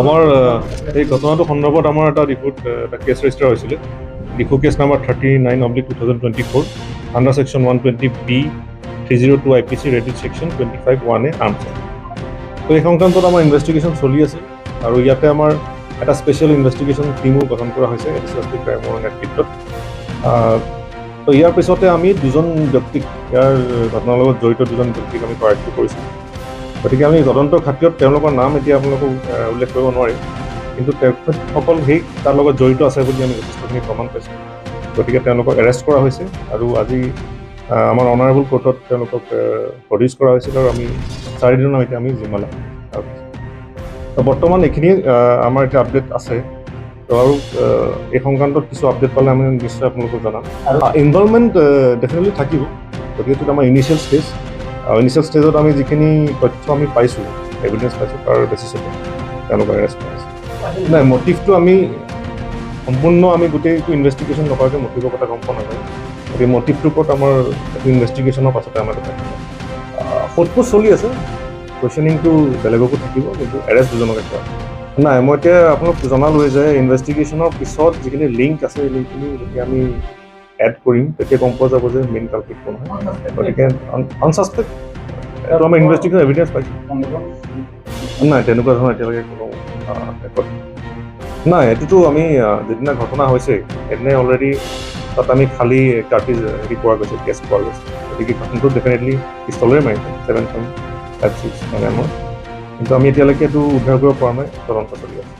আমাৰ এই ঘটনাটো সন্দৰ্ভত আমাৰ এটা ৰিপৰ্ট এটা কেছ ৰেজিষ্টাৰ হৈছিলে Diphu case number 39/2024 under section 120B 302 IPC read section 25(1)A arms act. তো এই সংক্ৰান্তত আমাৰ ইনভেষ্টিগেশ্যন চলি আছে আৰু ইয়াতে আমাৰ এটা স্পেচিয়েল ইনভেষ্টিগেশ্যন টীমো গঠন কৰা হৈছে এডিচি ক্ৰাইমৰ নেতৃত্বত। তো ইয়াৰ পিছতে আমি দুজন ব্যক্তিক ইয়াৰ ঘটনাৰ লগত জড়িত দুজন ব্যক্তিক আমি কৰায়ত্ব কৰিছোঁ। গতিকে আমি তদন্তৰ খাতিৰত তেওঁলোকৰ নাম এতিয়া আপোনালোকক উল্লেখ কৰিব নোৱাৰিম, কিন্তু তেখেতসকল সেই তাৰ লগত জড়িত আছে বুলি আমি যথেষ্টখিনি প্ৰমাণ পাইছোঁ। গতিকে তেওঁলোকক এৰেষ্ট কৰা হৈছে আৰু আজি আমাৰ অনাৰেবল কোৰ্টত তেওঁলোকক প্ৰডিউচ কৰা হৈছিল আৰু আমি 4 দিনৰ এতিয়া আমি জিম্মালা। বৰ্তমান এইখিনি আমাৰ এতিয়া আপডেট আছে। তো আৰু এই সংক্ৰান্তত কিছু আপডেট পালে আমি নিশ্চয় আপোনালোকক জনাম। ইনভলভমেণ্ট ডেফিনেটলি থাকিব, গতিকে এইটো আমাৰ ইনিচিয়েল ষ্টেজ। ইনিচিয়েল ষ্টেজত আমি যিখিনি তথ্য আমি পাইছোঁ, এভিডেঞ্চ পাইছোঁ, তাৰ বেচিছত তেওঁলোকক এৰেষ্ট কৰা হৈছে। নাই, মটিভটো আমি সম্পূৰ্ণ আমি গোটেইটো ইনভেষ্টিগেশ্যন নকৰাকৈ মটিভৰ কথা গম পোৱা নাযায়। গতিকে মটিভটোৰ ওপৰত আমাৰ এইটো ইনভেষ্টিগেশ্যনৰ পাছতে আমাৰ সোধপোছ চলি আছে। কুৱেশ্যনিংটো বেলেগকো থাকিব, কিন্তু এৰেষ্ট দুজনকে কৰা নাই। মই এতিয়া আপোনাক জনালোৱে যে ইনভেষ্টিগেশ্যনৰ পিছত যিখিনি লিংক আছে এই লিংকখিনি যেতিয়া আমি এড কৰিম তেতিয়া গম পোৱা যাব যে মেইন কালপিট কোন হয়। গতিকে আনচাছপেক্ট এইটো আমাৰ ইনভেষ্টিগেশ্যন এভিডেঞ্চ পাইছোঁ। নাই, তেনেকুৱা ধৰণৰ এতিয়ালৈকে কোনো নাই। এইটোতো আমি যিদিনা ঘটনা হৈছে সেইদিনাই অলৰেডি তাত আমি খালী কাৰ্টিজ হেৰি পোৱা গৈছে, কেছ পোৱা গৈছে। গতিকে ঘটনাটো ডেফিনেটলি পিষ্টলেৰে মাৰিছে 7.56 mm, কিন্তু আমি এতিয়ালৈকে এইটো উদ্ধাৰ কৰিব পৰা নাই, তদন্ত চলি আছে।